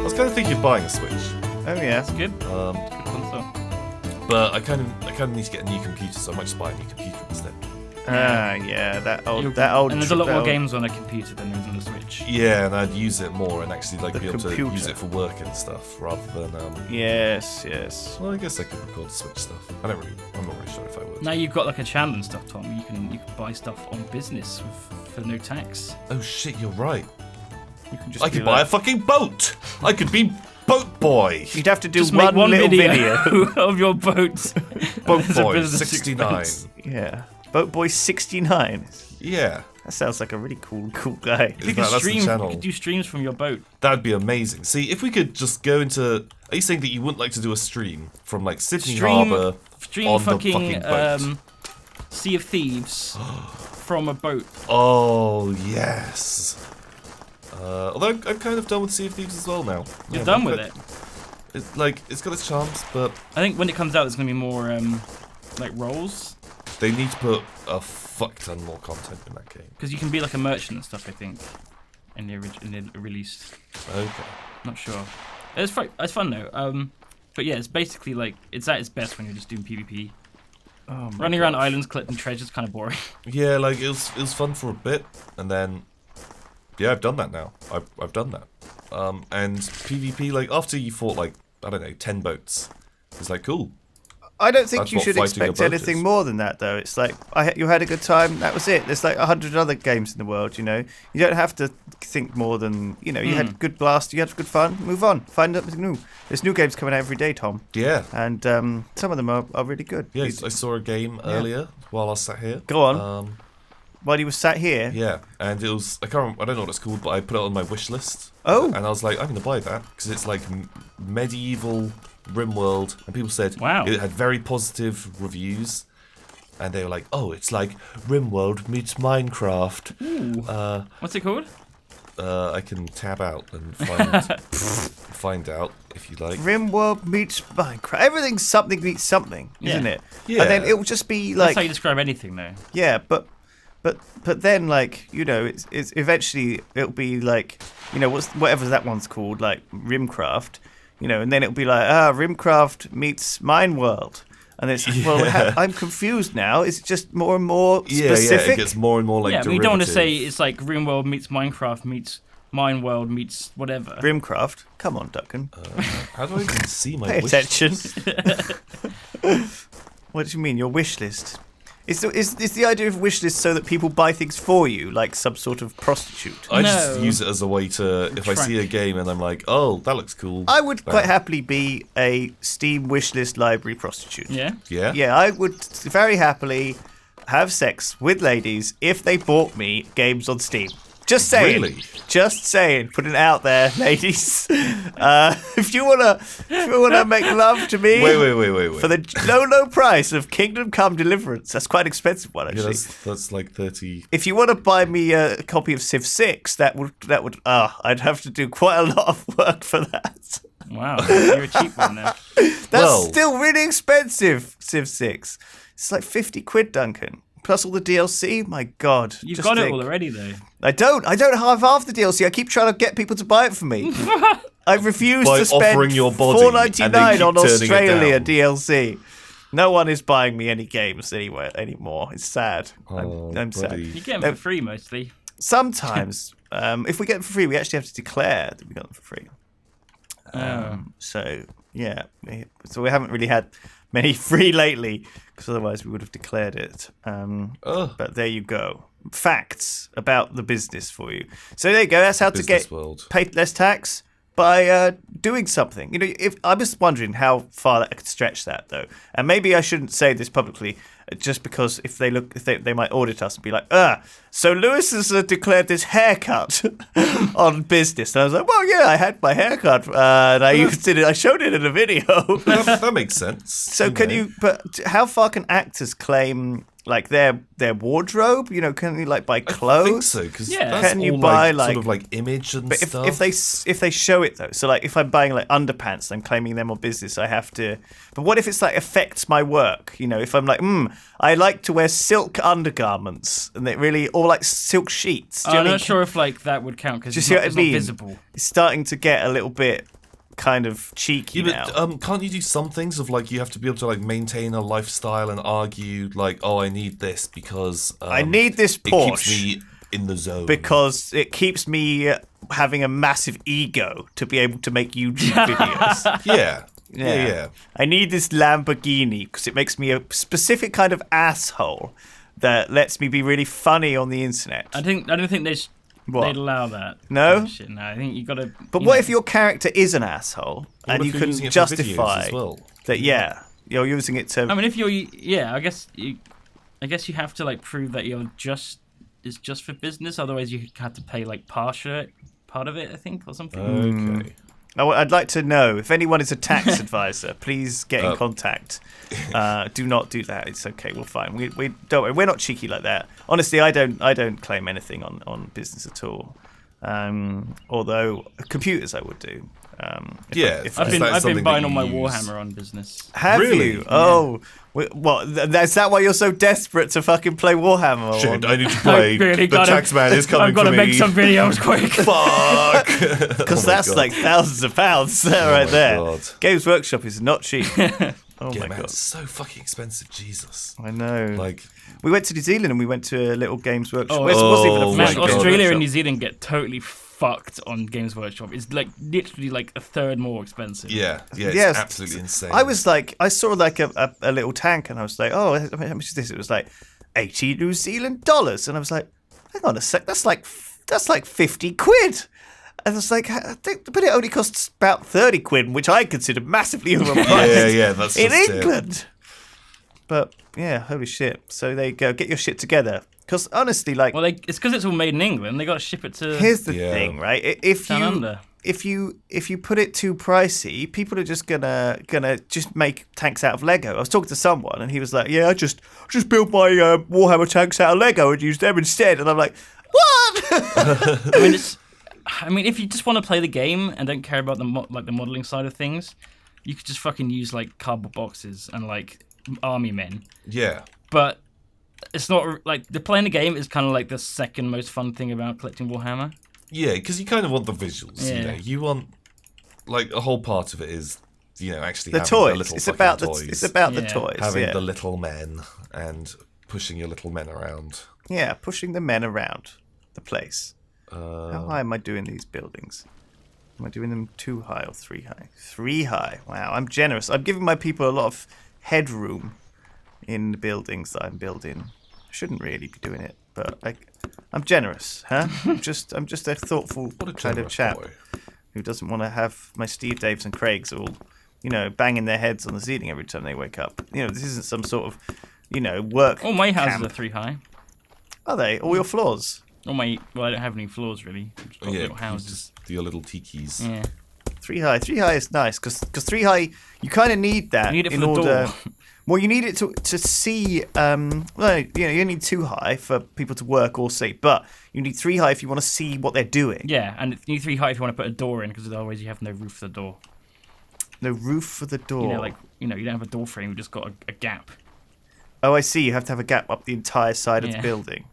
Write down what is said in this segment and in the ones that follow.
I was kind of thinking of buying a Switch. Oh yeah, That's good. Good console. But I kind of need to get a new computer, so I might just buy a new computer instead. yeah, that old. And there's a lot more games on a computer than there's on the Switch. Yeah, and I'd use it more and actually like be able to computer. use it for work and stuff rather than. Yes. Well, I guess I could record Switch stuff. I'm not really sure if I would. Now you've got like a channel and stuff, Tom. You can buy stuff on business for no tax. Oh shit, you're right. You can just I could buy a fucking boat. I could be boat boy. You'd have to do Just make one little video of your boat. Boat As a boy, business 69. expense. Yeah, Boat Boy 69. Yeah, That sounds like a really cool guy. You that's the channel. could do streams from your boat. That'd be amazing. See, if we could just go into. Are you saying that you wouldn't like to do a stream from like Sydney Harbour on the fucking boat? Sea of Thieves from a boat. Oh yes. Although I'm kind of done with Sea of Thieves as well now. You're done with it. It's got its charms, but I think when it comes out, there's gonna be more like roles. they need to put a fuck ton more content in that game. Because you can be like a merchant and stuff, I think, in the release. Okay. Not sure. It's fun though. But yeah, it's basically like it's at its best when you're just doing PvP. Running around islands collecting treasure is kind of boring. Yeah, like it was fun for a bit, and then yeah, I've done that now. I've done that. And PvP, like after you fought like I don't know 10 boats, it's like cool. I don't think That's you what should fighting a expect boat anything is. more than that, though. It's like you had a good time. That was it. There's like 100 other games in the world. You know, you don't have to think more than you had a good blast. You had good fun. Move on. Find something new. There's new games coming out every day, Tom. Yeah. And some of them are really good. Yeah, I saw a game earlier while I was sat here. Go on. While you were sat here. Yeah, and it was I don't know what it's called, but I put it on my wish list. Oh. And I was like, I'm gonna buy that because it's like medieval RimWorld, and people said Wow. it had very positive reviews, and they were like, oh, it's like RimWorld meets Minecraft. Ooh. What's it called? I can tab out and find out if you like. RimWorld meets Minecraft. Everything's something meets something, isn't it? Yeah. And then it will just be like That's how you describe anything, though. yeah, but then like it's eventually it'll be like whatever that one's called, like Rimcraft, and then it'll be like Rimcraft meets Mineworld, and it's like, well I'm confused now. It's just more and more specific. Yeah, it gets more and more like Yeah, I mean, you don't want to derivative. say it's like RimWorld meets Minecraft meets Mineworld meets whatever. Rimcraft, come on, Duncan, How do I even see my pay wish attention. list? What do you mean your wish list? Is the idea of wish list so that people buy things for you, like some sort of prostitute? I just No. use it as a way to, if I see a game and I'm like, oh, that looks cool. I would quite bam. happily be a Steam wishlist library prostitute. Yeah. Yeah? Yeah, I would very happily have sex with ladies if they bought me games on Steam. Just saying. Really? Just saying. Putting it out there, ladies. If you wanna make love to me, Wait. for the low price of Kingdom Come Deliverance. That's quite an expensive one, Yeah, actually. that's like 30. If you want to buy me a copy of Civ 6, that would I'd have to do quite a lot of work for that. Wow. You're a cheap one there. That's still really expensive, Civ 6. It's like 50 quid, Duncan. Plus all the DLC. My God. You've just got it think. all already, though. I don't have half the DLC. I keep trying to get people to buy it for me. I refuse By to spend offering your body, and they $4.99 keep on turning it Australia down. DLC. No one is buying me any games anymore. It's sad. I'm sad. buddy. You get them for free mostly. Sometimes, if we get them for free, we actually have to declare that we got them for free. So yeah, so we haven't really had many free lately, because otherwise we would have declared it. But there you go. Facts about the business for you. So there you go. That's how to Business get world. paid less tax by doing something. If I'm just wondering how far that could stretch that, though. And maybe I shouldn't say this publicly, just because if they might audit us and be like, so Lewis has declared this haircut on business. And I was like, well, yeah, I had my haircut, and I showed it in a video. That makes sense. So but how far can actors claim like their wardrobe? You know, can you like buy I think clothes? so, because Yeah. that's Can you all buy, like, like- sort of like image and But stuff. if they show it though, so like if I'm buying like underpants, I'm claiming them on business. I have to. But what if it's like affects my work? You know, if I'm like, I like to wear silk undergarments, and it really or like silk sheets. Do you know I'm what I not mean? sure if like that would count because Do you it's, see not, what I it's not mean? visible. It's starting to get a little bit kind of cheeky Yeah, now. but can't you do some things of like you have to be able to like maintain a lifestyle and argue like, oh, I need this because I need this it keeps Porsche me in the zone. because it keeps me having a massive ego to be able to make YouTube videos. yeah. I need this Lamborghini because it makes me a specific kind of asshole that lets me be really funny on the internet. I don't think What? they'd allow that. No? kind of shit. No, I think you gotta. But what if your character is an asshole What and if you you're can using it for justify videos as well? that? Yeah, you're using it to. I mean, if you're, I guess you have to like prove that it's just for business. Otherwise, you have to pay like part of it, I think, or something. Okay. I'd like to know if anyone is a tax advisor. Please get in contact. Do not do that. It's okay. We're fine. We don't worry. We're not cheeky like that. Honestly, I don't claim anything on business at all. Although computers, I would do. If I've I've something been buying that all you my use? Warhammer on business. Have Really? you? Oh, what? Is that why you're so desperate to fucking play Warhammer? Shit, I need to play. really The gotta- taxman is coming I've got to for make me. some videos quick. Fuck. Because Oh my that's God. like thousands of pounds right my there. God. Games Workshop is not cheap. Oh Yeah, my man, god, it's so fucking expensive. Jesus. I know. Like, We went to New Zealand and we went to a little Games Workshop. Oh, Well, it wasn't even a oh full my Man, God. Games Australia Workshop. and New Zealand get totally fucked on Games Workshop. It's like literally like a third more expensive. yeah, it's Yes. absolutely insane. I was like, I saw like a little tank and I was like, oh, how much is this? It was like 80 New Zealand dollars. And I was like, hang on a sec, that's like 50 quid. And I was like, but it only costs about 30 quid, which I consider massively overpriced yeah, that's in just it. England. But yeah, holy shit. So there you go, get your shit together. Because honestly, like, Well, it's because it's all made in England. They got to ship it to here's the Yeah. thing, right? If down you under. if you put it too pricey, people are just gonna just make tanks out of Lego. I was talking to someone and he was like, "Yeah, I just built my Warhammer tanks out of Lego and used them instead." And I'm like, "What?" I mean, if you just want to play the game and don't care about the the modeling side of things, you could just fucking use like cardboard boxes and like army men. Yeah. But it's not like playing the game is kind of like the second most fun thing about collecting Warhammer. Yeah, because you kind of want the visuals. Yeah. You know, you want like a whole part of it is actually The having toys. the little It's fucking about toys, it's about the Yeah. toys. having Yeah. the little men and pushing your little men around. Yeah, pushing the men around the place. Uh, How high am I doing these buildings? Am I doing them 2 high or 3 high? 3 high. Wow, I'm generous. I'm giving my people a lot of headroom in the buildings that I'm building. I shouldn't really be doing it, but I'm generous, huh? I'm just a thoughtful what a kind of generous chap boy. who doesn't want to have my Steve Daves and Craigs all, banging their heads on the ceiling every time they wake up. This isn't some sort of, work. All my houses camp. are 3 high. Are they? All your floors? I don't have any floors really. I've just got little houses. Just your little tikis. Yeah. 3 high. 3 high is nice because 3 high you kind of need that You need it in for the order. door. Well, you need it to see. You need 2 high for people to work or see, but you need 3 high if you want to see what they're doing. Yeah, and you need 3 high if you want to put a door in, because otherwise you have no roof for the door. No roof for the door. You don't have a door frame. You just got a gap. Oh, I see. You have to have a gap up the entire side of the Yeah. building.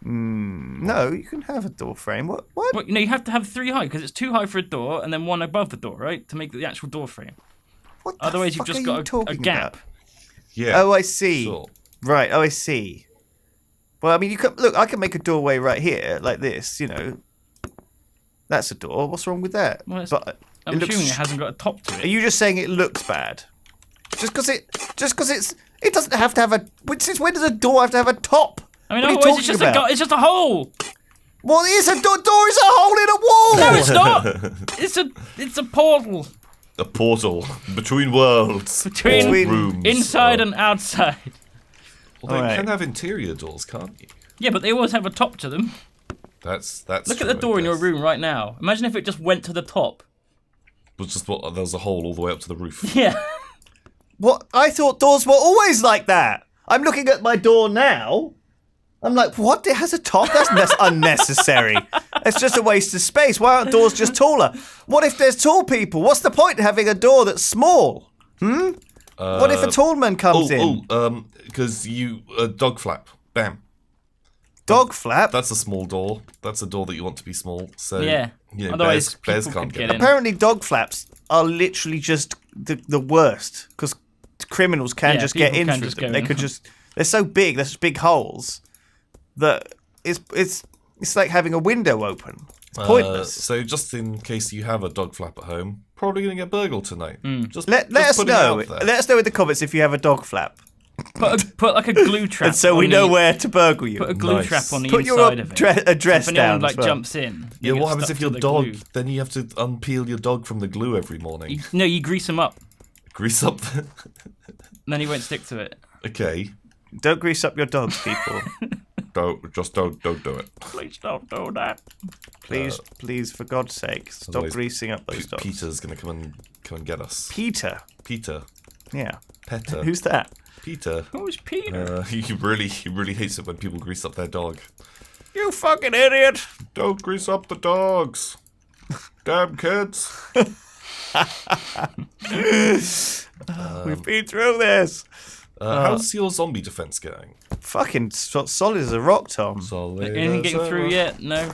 No, you can have a door frame. What? Well, you have to have 3 high because it's 2 high for a door and then 1 above the door, right, to make the actual door frame. What the Otherwise, you've fuck just are you got a talking gap. about? Yeah. Oh, I see. Sure. Right. Oh, I see. Well, I mean, you could look. I can make a doorway right here, like this. That's a door. What's wrong with that? Well, but I'm assuming it hasn't got a top to Are it. you just saying it looks bad? Just because it doesn't have to have a. Since when does a door have to have a top? I mean, What are you otherwise it's talking just about? it's just a hole. Well, it's a door. Door is a hole in a wall. No, it's not. It's a portal A portal between worlds. Between or rooms. inside and outside. Although Alright. you can have interior doors, can't you? Yeah, but they always have a top to them. That's Look true, at the door I in your guess. room right now. Imagine if it just went to the top. It was just there was a hole all the way up to the roof. Yeah. What? I thought doors were always like that. I'm looking at my door now. I'm like, what? It has a top? That's unnecessary. It's just a waste of space. Why aren't doors just taller? What if there's tall people? What's the point of having a door that's small? What if a tall man comes in? Because dog flap. Bam. Dog flap? That's a small door. That's a door that you want to be small. So Yeah. you know, Otherwise, bears people can't could get get in. in. Apparently dog flaps are literally just the worst. Because criminals can just get people in can through just them. go They in. could just... They're so big. They're such big holes that it's like having a window open. It's pointless. So just in case you have a dog flap at home, probably going to get burgled tonight. Just Let just us putting it know. out there. Let us know in the comments if you have a dog flap. Put like a glue trap. And so we know where to burgle you. Put a glue Nice. trap on the Put your inside of it. address So if anyone down. as well. jumps in, they Yeah, get what happens stuck if your to the dog? glue. Then you have to unpeel your dog from the glue every morning. You grease him up, Grease up. and then he won't stick to it. Okay. Don't grease up your dogs, people. Don't do it. Please don't do that. Please, for God's sake, stop Otherwise, greasing up those dogs. Peter's gonna come and get us. Peter. Peter. Yeah. Peter. Who's that? Peter. Who's Peter? He really hates it when people grease up their dog. You fucking idiot. Don't grease up the dogs. Damn kids. We've been through this. How's your zombie defense going? Fucking solid as a rock, Tom. Solid. Anything as getting a through rock. yet? No.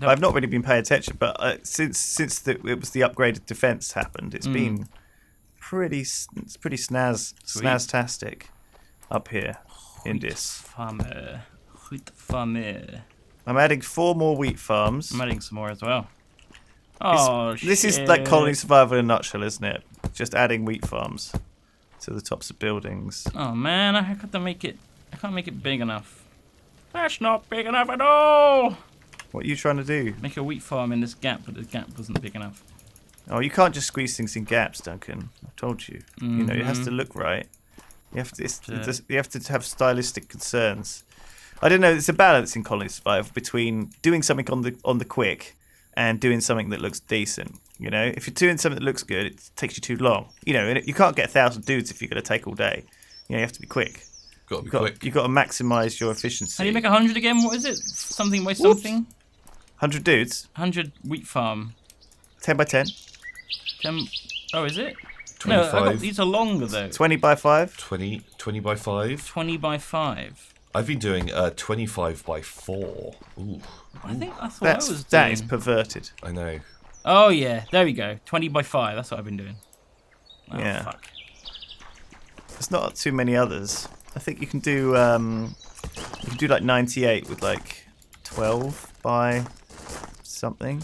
I've not really been paying attention, but since it was the upgraded defense happened, it's been pretty snaztastic up here in this. Farmer. I'm adding 4 more wheat farms. I'm adding some more as well. Oh, This is like colony survival in a nutshell, isn't it? Just adding wheat farms to the tops of buildings. Oh man, I can't make it big enough. That's not big enough at all. What are you trying to do? Make a wheat farm in this gap, but the gap wasn't big enough. Oh, you can't just squeeze things in gaps, Duncan. I told you. You know, it has to look right. You have to. You have to have stylistic concerns. I don't know. It's a balance in colony survival between doing something on the quick and doing something that looks decent. You know, if you're doing something that looks good, it takes you too long. You know, and you can't get 1,000 dudes if you're going to take all day. You know, you have to be quick. Gotta be quick. You've got to maximise your efficiency. How do you make 100 again? What is it? Something by something? 100 dudes, 100 wheat farm. 10 by 10, 10... Oh, is it? No, 25. these are longer though. 20 by 5. 20 by 5. 20 by 5. I've been doing 25 by 4. Ooh, I thought I was doing... That is perverted. I know. Oh yeah, there we go. 20 by 5. That's what I've been doing. Oh, Yeah. Fuck. There's not too many others. I think you can do like 98 with like 12 by something.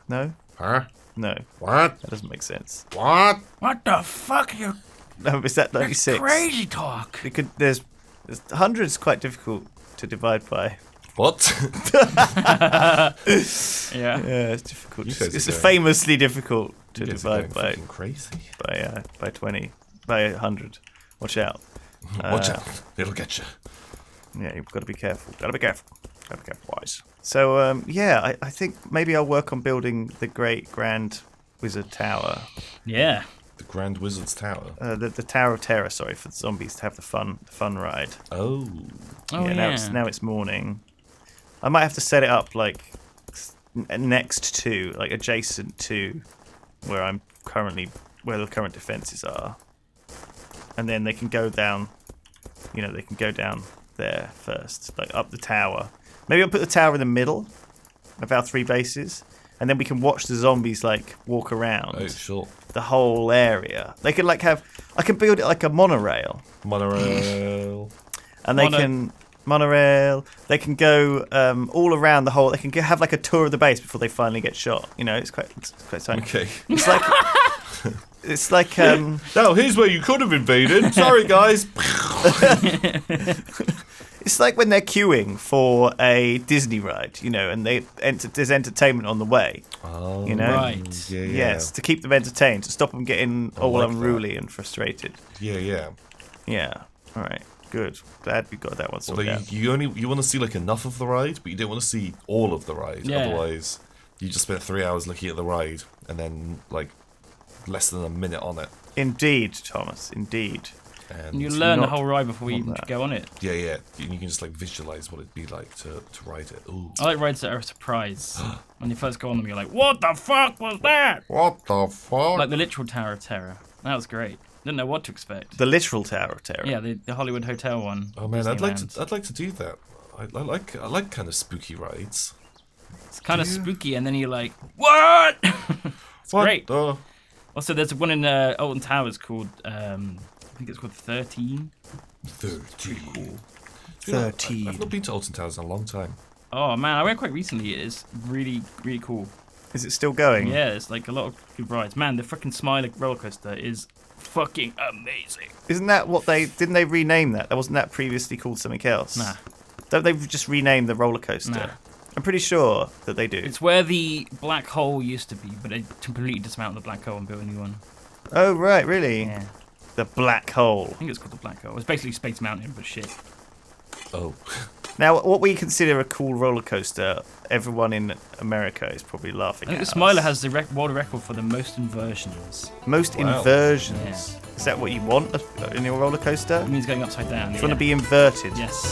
No, Huh? no, What? that doesn't make sense. What? What the fuck? You No, is that 96? crazy talk. It could. There's 100 is quite difficult to divide by. What? Yeah. Yeah, it's difficult. You guys It's are going- famously difficult to You guys are divide going by fucking crazy. by 20, by 100. Watch out. Watch out. It'll get you. Yeah, you've got to be careful. Got to be careful. Got to be careful, boys. So, yeah, I think maybe I'll work on building the Great Grand Wizard Tower. Yeah. The Grand Wizard's Tower. The Tower of Terror, sorry, for the zombies to have the fun ride. Oh. Oh yeah. Now it's morning. I might have to set it up like next to, like adjacent to where the current defenses are, and then they can go down. You know, they can go down there first, like up the tower. Maybe I'll put the tower in the middle of our 3 bases, and then we can watch the zombies like walk around Oh, sure. the whole area. They could like have. I can build it like a monorail. Monorail. And they monorail. They can go all around the whole. They can have like a tour of the base before they finally get shot. You know, it's quite exciting. Okay. It's like it's like Now, here's where you could have invaded. Sorry, guys. it's like when they're queuing for a Disney ride. You know, and there's entertainment on the way. Oh, You know? Right. Yeah, yeah. Yes, to keep them entertained, to stop them getting all like unruly and frustrated. Yeah, yeah. Yeah. All right. Good. Glad we got that one sorted Although out. you want to see like enough of the ride, but you don't want to see all of the ride. Yeah. Otherwise, you just spent 3 hours looking at the ride and then like less than a minute on it. Indeed, Thomas. Indeed. And you And learn the not whole ride before you want even that. go on it. yeah, you can just like visualize what it'd be like to ride it. Ooh. I like rides that are a surprise. When you first go on them, you're like, what the fuck was that? What the fuck? Like the literal Tower of Terror. That was great. Didn't know what to expect. The literal Tower of Terror. Yeah, the Hollywood Hotel one. Oh man, I'd like Disneyland. to do that. I like kind of spooky rides. It's kind of Do you? spooky, and then you're like, what? It's What great. the- Also, there's one in Alton Towers called, I think it's called 13. 13. 13. I've not been to Alton Towers in a long time. Oh man, I went quite recently. It's really, really cool. Is it still going? Yeah, it's like a lot of good rides. Man, the freaking Smiley roller coaster is fucking amazing. Isn't that what didn't they rename that? Wasn't that previously called something else? Nah. Don't they just rename the roller coaster? Nah. I'm pretty sure that they do. It's where the black hole used to be, but they completely dismantled the black hole and built a new one. Oh right, really? Yeah, The black hole. I think it's called the black hole. It's basically Space Mountain, but shit. Oh. Now, what we consider a cool roller coaster, everyone in America is probably laughing I think at the Smiler us. has the world record for the most inversions. Most Wow. inversions. Is that what you want in your roller coaster? It means going upside down. Do you want to be inverted? Yes.